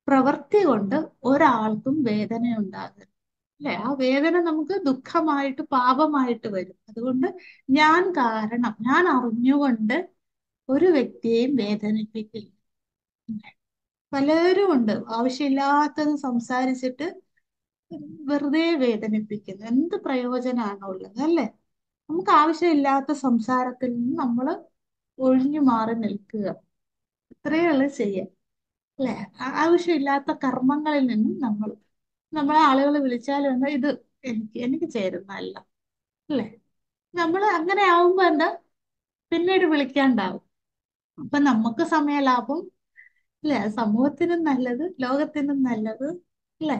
പ്രവൃത്തി കൊണ്ട് ഒരാൾക്കും വേദന ഉണ്ടാകരുത്. അല്ലെ? ആ വേദന നമുക്ക് ദുഃഖമായിട്ട്, പാപമായിട്ട് വരും. അതുകൊണ്ട് ഞാൻ കാരണം, ഞാൻ അറിഞ്ഞുകൊണ്ട് ഒരു വ്യക്തിയെയും വേദനിപ്പിക്കില്ല. പലരും ഉണ്ട് ആവശ്യമില്ലാത്തത് സംസാരിച്ചിട്ട് വെറുതെ വേദനിപ്പിക്കുന്നു. എന്ത് പ്രയോജനമാണുള്ളത്, അല്ലെ? നമുക്ക് ആവശ്യമില്ലാത്ത സംസാരത്തിൽ നിന്ന് നമ്മൾ ഒഴിഞ്ഞു മാറി നിൽക്കുക, ഇത്രയുള്ള ചെയ്യാം, അല്ലെ? ആവശ്യമില്ലാത്ത കർമ്മങ്ങളിൽ നിന്നും നമ്മളെ ആളുകൾ വിളിച്ചാലും എന്താ, ഇത് എനിക്ക് ചേരുന്നതല്ല, അല്ലെ? നമ്മൾ അങ്ങനെ ആവുമ്പോ എന്താ, പിന്നീട് വിളിക്കാണ്ടാവും. അപ്പൊ നമുക്ക് സമയലാഭം, അല്ലെ? സമൂഹത്തിനും നല്ലത്, ലോകത്തിനും നല്ലത്, അല്ലെ?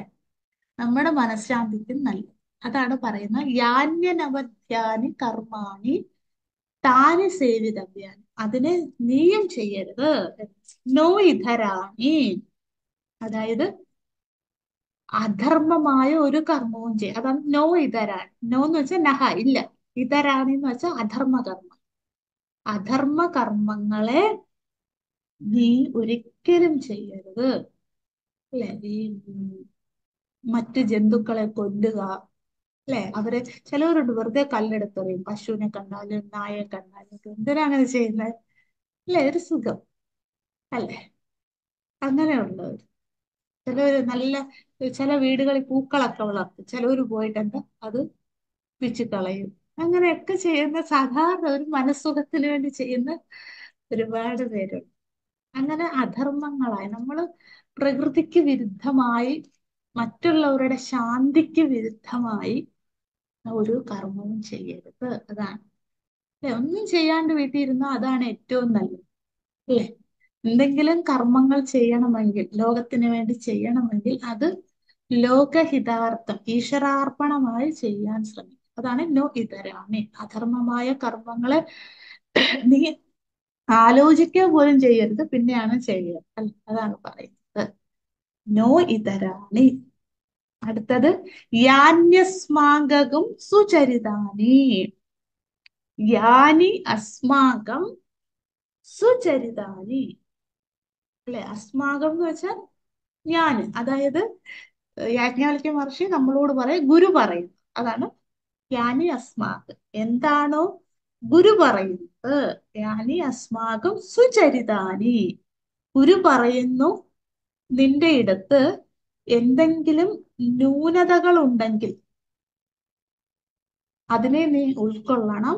നമ്മുടെ മനഃശാന്തിക്കും നല്ലത്. അതാണ് പറയുന്നത് യാന്യനവധ്യാനി കർമാണി താനി സേവിതവ്യാനി. അതിനെ നീയും ചെയ്യരുത്. നോ ഇതരാണി. അതായത് അധർമ്മമായ ഒരു കർമ്മവും ചെയ്യും. അതാണ് നോ ഇതരാണി. നോ എന്ന് വെച്ചാൽ നഹ, ഇല്ല. ഇതരാണി എന്ന് വെച്ചാൽ അധർമ്മ കർമ്മം. അധർമ്മ കർമ്മങ്ങളെ നീ ഒരിക്കലും ചെയ്യരുത്. അല്ലെ? ഈ മറ്റ് ജന്തുക്കളെ കൊല്ലുക, അല്ലെ? അവരെ, ചിലവരുണ്ട് വെറുതെ കല്ലെടുത്തെറിയും, പശുവിനെ കണ്ടാലും നായയെ കണ്ടാലും. എന്തിനാ അങ്ങനെ ചെയ്യുന്നത്? അല്ലെ? ഒരു സുഖം, അല്ലെ? അങ്ങനെയുള്ളവർ, ചിലവര് നല്ല ചില വീടുകളിൽ പൂക്കളൊക്കെ വളർത്തും, ചിലവര് പോയിട്ടുണ്ട് അത് പിച്ചി കളയും. അങ്ങനെയൊക്കെ ചെയ്യുന്ന സാധാരണ ഒരു മനസ്സുഖത്തിന് വേണ്ടി ചെയ്യുന്ന ഒരുപാട് പേരുണ്ട്. അങ്ങനെ അധർമ്മങ്ങളായി നമ്മള് പ്രകൃതിക്ക് വിരുദ്ധമായി, മറ്റുള്ളവരുടെ ശാന്തിക്ക് വിരുദ്ധമായി ഒരു കർമ്മവും ചെയ്യരുത്. അതാണ് അല്ലെ, ഒന്നും ചെയ്യാണ്ട് വീട്ടിൽ ഇരുന്നാൽ അതാണ് ഏറ്റവും നല്ലത് അല്ലേ. എന്തെങ്കിലും കർമ്മങ്ങൾ ചെയ്യണമെങ്കിൽ, ലോകത്തിന് വേണ്ടി ചെയ്യണമെങ്കിൽ അത് ലോകഹിതാർത്ഥം, ഈശ്വരാർപ്പണമായി ചെയ്യാൻ ശ്രമിക്കും. അതാണ് നോ ഇതരാമി. അധർമ്മമായ കർമ്മങ്ങളെ നീ ആലോചിക്കുക പോലും ചെയ്യരുത്, പിന്നെയാണ് ചെയ്യുക അല്ല, അതാണ് പറയുന്നത്. നോ ഇതരാണി. അടുത്തത് യാന്യസ്മാകവും സുചരിതാനി. യാനി അസ്മാകം സുചരിതാനി. അല്ലെ, അസ്മാകം എന്ന് വെച്ചാൽ ഞാൻ, അതായത് യാജ്ഞവൽക്യ മഹർഷി നമ്മളോട് പറയും, ഗുരു പറയും. അതാണ് യാനി അസ്മാക്. എന്താണോ ഗുരു പറയുന്നത്, യാനി അസ്മാകം സുചരിതാനി. ഗുരു പറയുന്നു നിന്റെ ഇടത്ത് എന്തെങ്കിലും ന്യൂനതകൾ ഉണ്ടെങ്കിൽ അതിനെ നീ ഉൾക്കൊള്ളണം.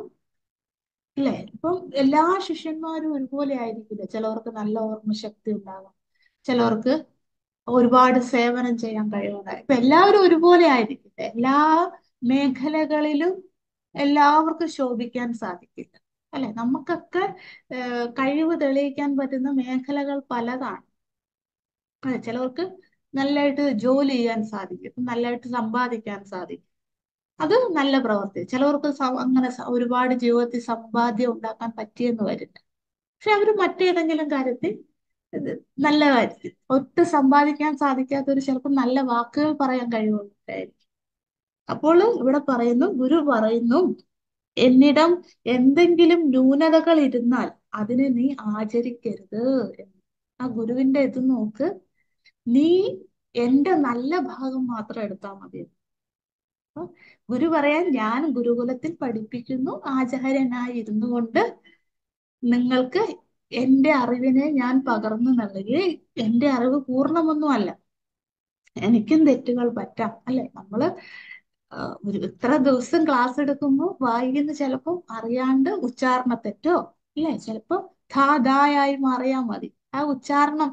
അല്ലെ, ഇപ്പം എല്ലാ ശിഷ്യന്മാരും ഒരുപോലെ ആയിരിക്കില്ല. ചിലവർക്ക് നല്ല ഓർമ്മശക്തി ഉണ്ടാകും, ചിലവർക്ക് ഒരുപാട് സേവനം ചെയ്യാൻ കഴിവുണ്ടായി. ഇപ്പൊ എല്ലാവരും ഒരുപോലെ ആയിരിക്കില്ല. എല്ലാ മേഖലകളിലും എല്ലാവർക്കും ശോഭിക്കാൻ സാധിക്കില്ല. അല്ലെ, നമുക്കൊക്കെ കഴിവ് തെളിയിക്കാൻ പറ്റുന്ന മേഖലകൾ പലതാണ്. അതെ, ചിലവർക്ക് നല്ലതായിട്ട് ജോലി ചെയ്യാൻ സാധിക്കും, നല്ലതായിട്ട് സമ്പാദിക്കാൻ സാധിക്കും, അത് നല്ല പ്രവൃത്തി. ചിലവർക്ക് അങ്ങനെ ഒരുപാട് ജീവിതത്തിൽ സമ്പാദ്യം ഉണ്ടാക്കാൻ പറ്റിയെന്ന് വരില്ല, പക്ഷെ അവർ മറ്റേതെങ്കിലും കാര്യത്തിൽ ഇത് നല്ലതായിരിക്കും. ഒട്ടും സമ്പാദിക്കാൻ സാധിക്കാത്തവർ ചിലപ്പോൾ നല്ല വാക്കുകൾ പറയാൻ കഴിവുണ്ടായിരിക്കും. അപ്പോൾ ഇവിടെ പറയുന്നു, ഗുരു പറയുന്നു എന്നിടം എന്തെങ്കിലും ന്യൂനതകൾ ഇരുന്നാൽ അതിനെ നീ ആചരിക്കരുത് എന്ന്. ആ ഗുരുവിന്റെ ഇത് നോക്ക്, നീ എന്റെ നല്ല ഭാഗം മാത്രം എടുത്താൽ മതി. അപ്പൊ ഗുരു പറയാൻ, ഞാൻ ഗുരുകുലത്തിൽ പഠിപ്പിക്കുന്നു, ആചാര്യനായി ഇരുന്നു കൊണ്ട് നിങ്ങൾക്ക് എന്റെ അറിവിനെ ഞാൻ പകർന്നു നൽകി. എന്റെ അറിവ് പൂർണ്ണമൊന്നും അല്ല, എനിക്കും തെറ്റുകൾ പറ്റാം അല്ലെ. നമ്മള് ഒരു ഇത്ര ദിവസം ക്ലാസ് എടുക്കുമ്പോൾ വായിക്കുന്ന ചിലപ്പോൾ അറിയാണ്ട് ഉച്ചാരണ തെറ്റോ അല്ലെ, ചിലപ്പോ ധാതായായി മാറിയാ മതി. ആ ഉച്ചാരണം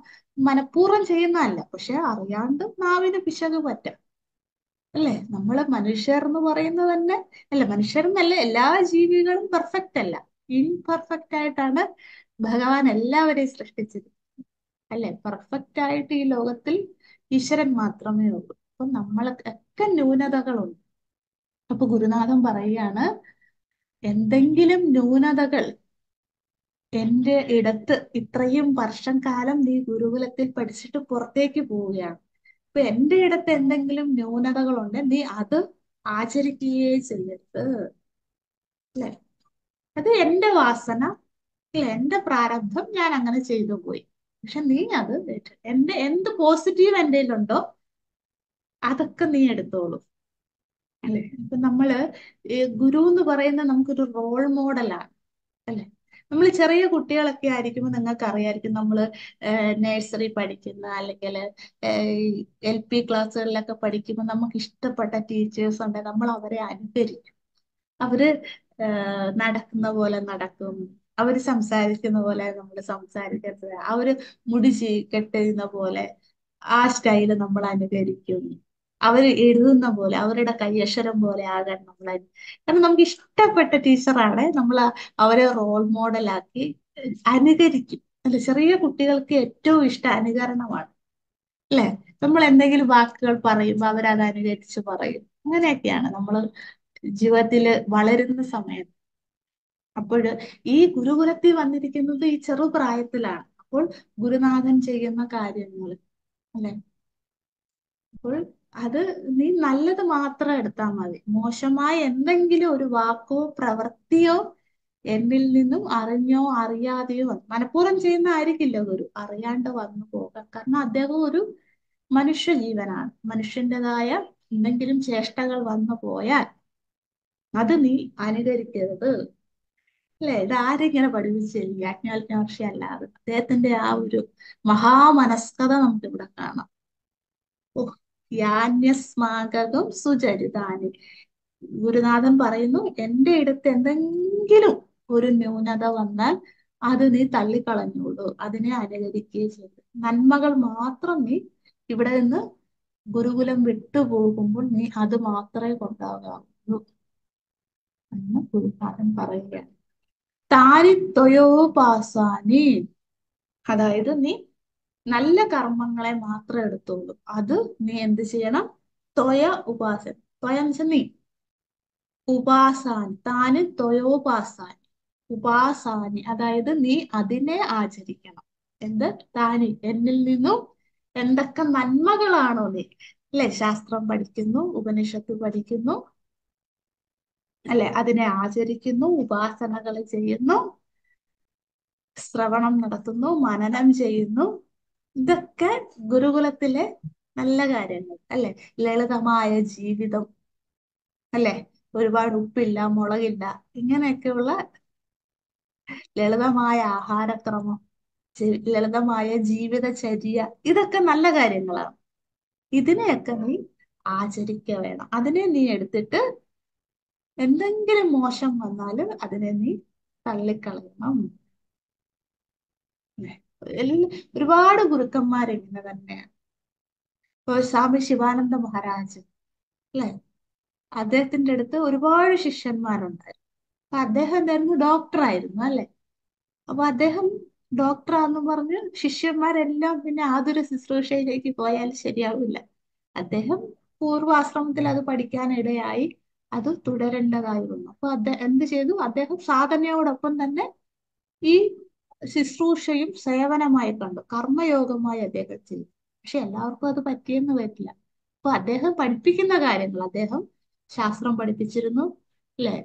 മനഃപൂർവ്വം ചെയ്യുന്നതല്ല, പക്ഷെ അറിയാണ്ട് നാവിന് പിശക് പറ്റാം അല്ലെ. നമ്മള് മനുഷ്യർ എന്ന് പറയുന്നത് തന്നെ, അല്ല മനുഷ്യർ എന്നല്ല, എല്ലാ ജീവികളും പെർഫെക്റ്റ് അല്ല, ഇൻപെർഫെക്റ്റ് ആയിട്ടാണ് ഭഗവാൻ എല്ലാവരെയും സൃഷ്ടിച്ചത് അല്ലെ. പെർഫെക്റ്റ് ആയിട്ട് ഈ ലോകത്തിൽ ഈശ്വരൻ മാത്രമേ ഉള്ളൂ. അപ്പൊ നമ്മളൊക്കെ ന്യൂനതകളുണ്ട്. അപ്പൊ ഗുരുനാഥൻ പറയുകയാണ്, എന്തെങ്കിലും ന്യൂനതകൾ എന്റെ ഇടത്ത് ഇത്രയും വർഷം കാലം നീ ഗുരുകുലത്തിൽ പഠിച്ചിട്ട് പുറത്തേക്ക് പോവുകയാണ്, ഇപ്പൊ എന്റെ ഇടത്ത് എന്തെങ്കിലും ന്യൂനതകളുണ്ട്, നീ അത് ആചരിക്കുകയേ ചെയ്യരുത് അല്ലെ. അത് എന്റെ വാസന അല്ലെ, എന്റെ പ്രാരബ്ധം, ഞാൻ അങ്ങനെ ചെയ്തു പോയി. പക്ഷെ നീ അത് എന്റെ എന്ത് പോസിറ്റീവ് എന്റെ ഉണ്ടോ അതൊക്കെ നീ എടുത്തോളൂ അല്ലെ. ഇപ്പൊ നമ്മള് ഗുരു എന്ന് പറയുന്ന നമുക്കൊരു റോൾ മോഡലാണ് അല്ലെ. നമ്മൾ ചെറിയ കുട്ടികളൊക്കെ ആയിരിക്കുമ്പോൾ നിങ്ങൾക്ക് അറിയായിരിക്കും, നമ്മള് നഴ്സറി പഠിക്കുന്ന അല്ലെങ്കിൽ LP ക്ലാസ്സുകളിലൊക്കെ പഠിക്കുമ്പോൾ നമുക്ക് ഇഷ്ടപ്പെട്ട ടീച്ചേഴ്സ് ഉണ്ട്, നമ്മൾ അവരെ അനുകരിക്കും. അവര് നടക്കുന്ന പോലെ നടക്കും, അവര് സംസാരിക്കുന്ന പോലെ നമ്മൾ സംസാരിക്കരുത്, അവര് മുടി കെട്ടുന്ന പോലെ ആ സ്റ്റൈല് നമ്മൾ അനുകരിക്കും. അവര് എഴുതുന്ന പോലെ, അവരുടെ കൈയക്ഷരം പോലെ ആകാൻ നമ്മൾ കാരണം നമുക്ക് ഇഷ്ടപ്പെട്ട ടീച്ചറാണ്, നമ്മൾ അവരെ റോൾ മോഡലാക്കി അനുകരിക്കും അല്ലെ. ചെറിയ കുട്ടികൾക്ക് ഏറ്റവും ഇഷ്ടം അനുകരണമാണ് അല്ലെ. നമ്മൾ എന്തെങ്കിലും വാക്കുകൾ പറയുമ്പോൾ അവരത് അനുകരിച്ച് പറയും. അങ്ങനെയൊക്കെയാണ് നമ്മൾ ജീവിതത്തില് വളരുന്ന സമയം. അപ്പോൾ ഈ ഗുരുകുലത്തിൽ വന്നിരിക്കുന്നത് ഈ ചെറുപ്രായത്തിലാണ്. അപ്പോൾ ഗുരുനാഥൻ ചെയ്യുന്ന കാര്യങ്ങൾ അല്ലെ, അപ്പോൾ അത് നീ നല്ലത് മാത്രം എടുത്താൽ മതി. മോശമായ എന്തെങ്കിലും ഒരു വാക്കോ പ്രവൃത്തിയോ എന്നിൽ നിന്നും അറിഞ്ഞോ അറിയാതെയോ മനഃപൂർവ്വം ചെയ്യുന്ന ആയിരിക്കില്ല ഗുരു, അറിയാണ്ട് വന്നു പോകാം. കാരണം അദ്ദേഹം ഒരു മനുഷ്യ ജീവനാണ്. മനുഷ്യൻ്റെതായ എന്തെങ്കിലും ചേഷ്ടകൾ വന്നു പോയാൽ അത് നീ അനുകരിക്കരുത് അല്ലെ. ഇത് ആരിങ്ങനെ പഠിപ്പിച്ചു യാജ്ഞവൽക്യ മഹർഷി അല്ലാതെ. അദ്ദേഹത്തിന്റെ ആ ഒരു മഹാമനസ്കത നമുക്ക് ഇവിടെ കാണാം. യാന്യസ്മാകകം സുചരിതാനി. ഗുരുനാഥൻ പറയുന്നു, എന്റെ അടുത്ത് എന്തെങ്കിലും ഒരു ന്യൂനത വന്നാൽ അത് നീ തള്ളിക്കളഞ്ഞോളൂ, അതിനെ അനുകരിക്കുകയും ചെയ്തു. നന്മകൾ മാത്രം നീ ഇവിടെ നിന്ന് ഗുരുകുലം വിട്ടുപോകുമ്പോൾ നീ അത് മാത്രമേ കൊണ്ടാകാവൂ എന്ന് ഗുരുനാഥൻ പറയുകയാണ്. താനി ത്വയോപാസാനി, അതായത് നീ നല്ല കർമ്മങ്ങളെ മാത്രം എടുത്തോളൂ. അത് നീ എന്ത് ചെയ്യണം? ത്വയ ഉപാസന. ത്വയ എന്ന് വെച്ചാൽ നീ. ഉപാസാനി, താന് ത്വയോപാസാനി, ഉപാസാനി അതായത് നീ അതിനെ ആചരിക്കണം. എന്ത്? താനി, എന്നിൽ നിന്നും എന്തൊക്കെ നന്മകളാണോ നീ, അല്ലെ, ശാസ്ത്രം പഠിക്കുന്നു, ഉപനിഷത്ത് പഠിക്കുന്നു, അല്ലെ, അതിനെ ആചരിക്കുന്നു, ഉപാസനകൾ ചെയ്യുന്നു, ശ്രവണം നടത്തുന്നു, മനനം ചെയ്യുന്നു. ഇതൊക്കെ ഗുരുകുലത്തിലെ നല്ല കാര്യങ്ങൾ, അല്ലെ. ലളിതമായ ജീവിതം, അല്ലെ, ഒരുപാട് ഉപ്പില്ല, മുളകില്ല, ഇങ്ങനെയൊക്കെയുള്ള ലളിതമായ ആഹാരക്രമം, ലളിതമായ ജീവിതചര്യ, ഇതൊക്കെ നല്ല കാര്യങ്ങളാണ്. ഇതിനെയൊക്കെ നീ ആചരിക്ക വേണം. അതിനെ നീ എടുത്തിട്ട് എന്തെങ്കിലും മോശം വന്നാല് അതിനെ നീ തള്ളിക്കളയണം. ഒരുപാട് ഗുരുക്കന്മാർ ഇങ്ങനെ തന്നെയാണ്. ഇപ്പൊ സ്വാമി ശിവാനന്ദ മഹാരാജ്, അല്ലെ, അദ്ദേഹത്തിന്റെ അടുത്ത് ഒരുപാട് ശിഷ്യന്മാരുണ്ടായിരുന്നു. അപ്പൊ അദ്ദേഹം എന്തായിരുന്നു? ഡോക്ടറായിരുന്നു, അല്ലെ. അപ്പൊ അദ്ദേഹം ഡോക്ടറാന്ന് പറഞ്ഞ് ശിഷ്യന്മാരെല്ലാം പിന്നെ ആതുര ശുശ്രൂഷയിലേക്ക് പോയാൽ ശരിയാവില്ല. അദ്ദേഹം പൂർവാശ്രമത്തിൽ അത് പഠിക്കാനിടയായി, അത് തുടരേണ്ടതായി വന്നു. അപ്പൊ അദ്ദേഹം എന്ത് ചെയ്തു? അദ്ദേഹം സാധനയോടൊപ്പം തന്നെ ഈ ശുശ്രൂഷയും സേവനമായി കണ്ടു, കർമ്മയോഗമായി അദ്ദേഹം ചെയ്തു. പക്ഷെ എല്ലാവർക്കും അത് പറ്റിയെന്ന് വരില്ല. അപ്പൊ അദ്ദേഹം പഠിപ്പിക്കുന്ന കാര്യങ്ങൾ, അദ്ദേഹം ശാസ്ത്രം പഠിപ്പിച്ചിരുന്നു, അല്ലെ,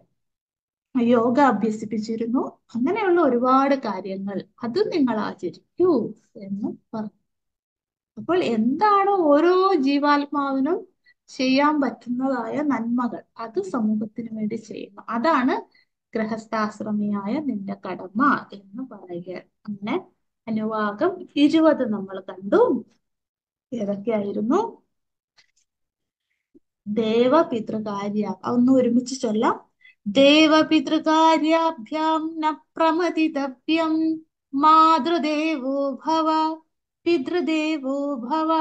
യോഗ അഭ്യസിപ്പിച്ചിരുന്നു, അങ്ങനെയുള്ള ഒരുപാട് കാര്യങ്ങൾ, അത് നിങ്ങൾ ആചരിക്കൂ എന്ന് പറഞ്ഞു. അപ്പോൾ എന്താണ് ഓരോ ജീവാത്മാവിനും ചെയ്യാൻ പറ്റുന്നതായ നന്മകൾ, അത് സമൂഹത്തിന് വേണ്ടി ചെയ്യുന്നു. അതാണ് ഗൃഹസ്ഥാശ്രമിയായ നിന്റെ കടമ എന്ന് പറയുക. അങ്ങനെ അനുവാകം 20 നമ്മൾ കണ്ടു. ഏതൊക്കെയായിരുന്നു? ദേവപിതൃകാര്യ, ഒന്ന് ഒരുമിച്ച് ചൊല്ലാം. ദേവപിതൃകാര്യാഭ്യാം ന പ്രമതിതവ്യം, മാതൃദേവോ ഭവ, പിതൃദേവോ ഭവ,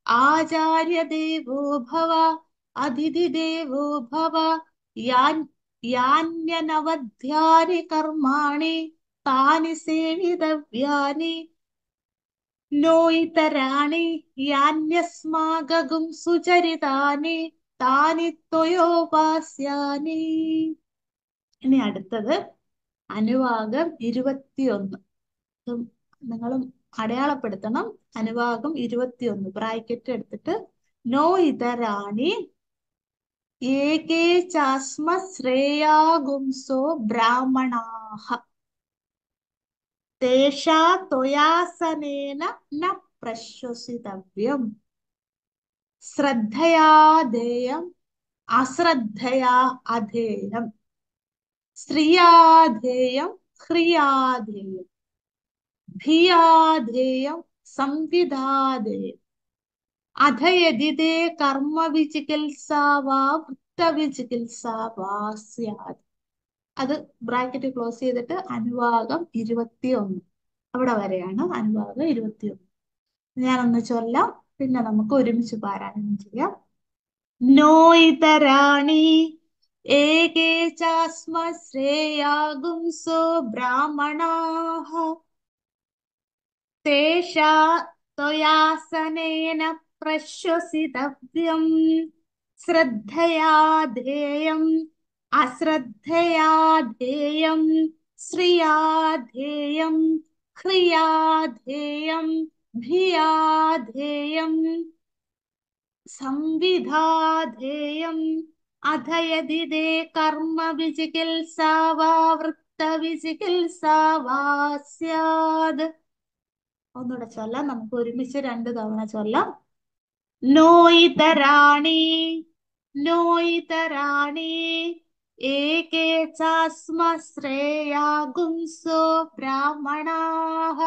ആചാര്യദേവോ ഭവ, അതിഥിദേവോ ഭവ. യാൻ യാന്യനവധ്യാനി കർമാണി താനി സേവിതവ്യാനി, നോ ഇതരാണി യാന്യസ്മാകഗും സുചരിതാനി, താനി ത്വയോപാസ്യാനി. ഇനി അടുത്തത് അനുവാകം 21. നിങ്ങളും അടയാളപ്പെടുത്തണം. അനുവാകം 21 ബ്രാക്കറ്റ് എടുത്തിട്ട്, നോ ഇതരാണി ഏകേ ചാസ്മ ശ്രേയാഗുംസോ ബ്രാഹ്മണാഹ, തേഷാ ത്വയാസനേന ന പ്രശ്വസിതവ്യം, ശ്രദ്ധയാധേയം അശ്രദ്ധയാ അധേയം, ശ്രിയാധേയം ഹ്രിയാധേയം, ഭിയാധേയം സംവിധാധേയം, അധയതിതേ കർമ്മ വിചികിത്സാ വാ വൃത്തവിചികിത്സാ വാ സ്യാത്. അത് ബ്രാക്കറ്റ് ക്ലോസ് ചെയ്തിട്ട് അനുവാകം 21 അവിടെ വരെയാണ് അനുവാകം 21. ഞാനൊന്ന് ചൊല്ലാം, പിന്നെ നമുക്ക് ഒരുമിച്ച് പാരായണം ചെയ്യാം. നോ ഇതരാണി ഏകേ ചാസ്മ ശ്രേയാഗുംസോ ബ്രാഹ്മണാഃ, തേഷാ ത്വയാസനേന പ്രശ്വസിതവ്യം, ശ്രദ്ധയാധേയം അശ്രദ്ധയാധേയം, ശ്രിയാധേയം ഹ്രിയാധേയം, ഭിയാധേയം സംവിധാധേയം, അധയതിതേ കർമ്മ വിചികിത്സാ വാ വൃത്തവിചികിത്സാ വാ സ്യാത്. ഒന്നുകൂടെ ചൊല്ലാം, നമുക്ക് ഒരുമിച്ച് 2 തവണ ചൊല്ലാം. നോ ഇതരാണി, നോ ഇതരാണി ഏകേ ചാസ്മ ശ്രേയാഗുംസോ ബ്രാഹ്മണാഃ,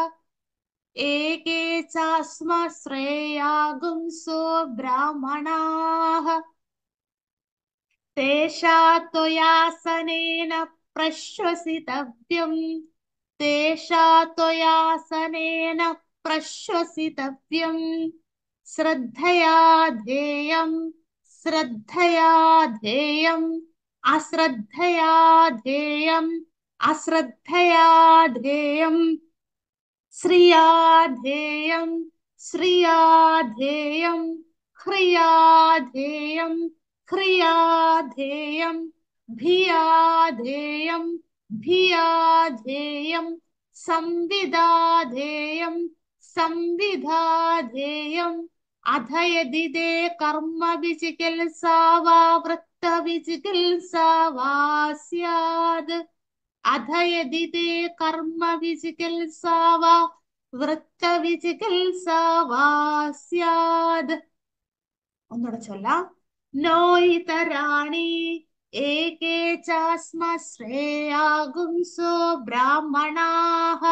एके चास्म श्रेयागुंसो ब्राह्मणाः तेषा त्वयासनेन प्रश्वसितव्यम् तेषा त्वयासनेन प्रश्वसितव्यम् श्रद्धया ध्येयम् श्रद्धया ध्येयम् अश्रद्धया ध्येयम् अश्रद्धया ध्येयम् श्रिया ध्येयम् श्रिया ध्येयम् ह्रिया ध्येयम् ह्रिया ध्येयम् भिया ध्येयम् भिया ध्येयम् संविदा ध्येयम् संविधा ध्येयम् अथ यदि ते कर्म विचिकित्सा वा वृत्त विचिकित्सा वा स्यात् अथ यदि ते कर्म विचिकित्सा वा വൃത്ത വിചികിത്സ വാ സ്യാദ്. ഒന്നുകൂടെ ചൊല്ലാം. നോ ഇതരാണി ഏകേ ചാസ്മ ശ്രേയാഗുംസോ ബ്രാഹ്മണാഃ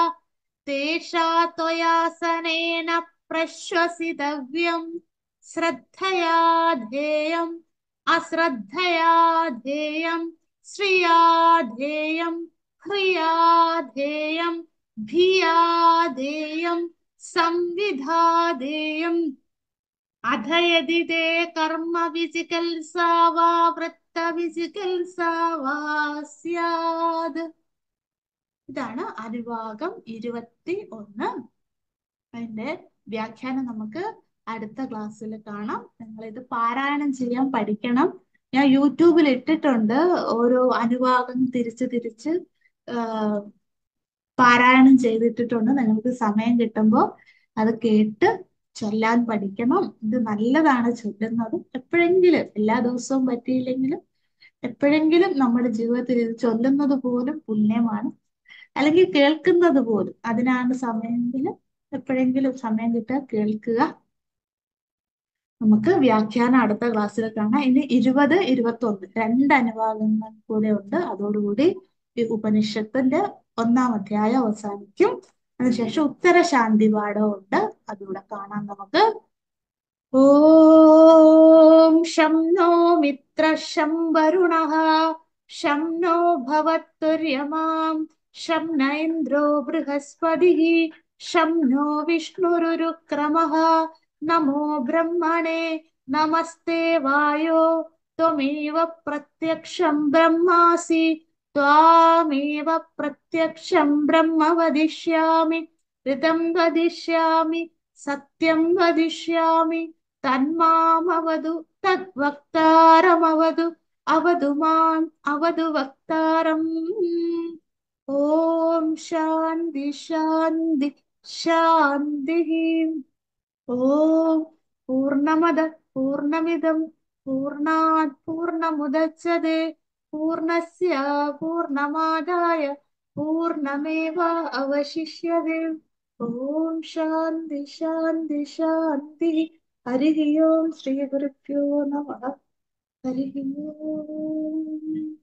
തേഷാ ത്വയാസനേന പ്രശ്വസിതവ്യം ശ്രദ്ധയാ ധ്യേയം അശ്രദ്ധയാ ധ്യേയം ശ്രിയാ ധ്യേയം ഹ്രിയാ ധ്യേയം ധിയാ ധ്യേയം സംവിധാ ധ്യേയം അധ യദി തേ കർമ്മ വിചികിത്സാ വാ വൃത്ത വിചികിത്സാ വാ സ്യാദ്. ഇതാണ് അനുവാകം 21. അതിന്റെ വ്യാഖ്യാനം നമുക്ക് അടുത്ത ക്ലാസ്സിൽ കാണാം. നിങ്ങൾ ഇത് പാരായണം ചെയ്യാൻ പഠിക്കണം. ഞാൻ യൂട്യൂബിൽ ഇട്ടിട്ടുണ്ട്, ഓരോ അനുവാകം തിരിച്ച് തിരിച്ച് പാരായണം ചെയ്തിട്ടിട്ടുണ്ട്. നിങ്ങൾക്ക് സമയം കിട്ടുമ്പോൾ അത് കേട്ട് ചൊല്ലാൻ പഠിക്കണം. ഇത് നല്ലതാണ് ചൊല്ലുന്നത്. എപ്പോഴെങ്കിലും, എല്ലാ ദിവസവും പറ്റിയില്ലെങ്കിലും എപ്പോഴെങ്കിലും നമ്മുടെ ജീവിതത്തിൽ ഇത് ചൊല്ലുന്നത് പോലും പുണ്യമാണ്. അല്ലെങ്കിൽ കേൾക്കുന്നത് പോലും, അതിനാണ് സമയമെങ്കിൽ എപ്പോഴെങ്കിലും സമയം കിട്ടുക കേൾക്കുക. നമുക്ക് വ്യാഖ്യാനം അടുത്ത ക്ലാസ്സിൽ കാണാം. ഇനി 20, 21 രണ്ട് അനുവാദങ്ങൾ കൂടെ ഉണ്ട്. അതോടുകൂടി ഈ ഉപനിഷത്തിന്റെ 1-ാം അധ്യായം അവസാനിക്കും. അതിനുശേഷം ഉത്തരശാന്തി പാഠവും ഉണ്ട്, അതുകൂടെ കാണാം നമുക്ക്. ഓം ശം നോ മിത്ര ശം വരുണഃ ശം നോ ഭവത്തുര്യമാം ശം ന ഇന്ദ്രോ ബൃഹസ്പതിഃ ശം നോ വിഷ്ണുരുക്രമഃ നമോ ബ്രഹ്മണേ നമസ്തേ വായോ ത്വമേവ പ്രത്യക്ഷം ബ്രഹ്മാസി ത്വാമേവ പ്രത്യക്ഷം ബ്രഹ്മ വദിഷ്യാമി ഋതം വദിഷ്യാമി സത്യം വദിഷ്യാമി തന്മാമവതു തദ്വക്താരമവതു അവതു മാം അവതു വക്താരം. ഓം ശാന്തി ശാന്തി ശാന്തി. ഓം പൂർണ്ണമദ പൂർണ്ണമിദം പൂർണ്ണാത് പൂർണ്ണമുദച്യതേ പൂർണ്ണസ്യ പൂർണ്ണമാദായ പൂർണ്ണമേവ അവശിഷ്യതേ. ഓം ശാന്തി ശാന്തി ശാന്തി. ഹരി ഓം. ശ്രീ ഗുരുഭ്യോ നമഃ. ഹരി ഓം.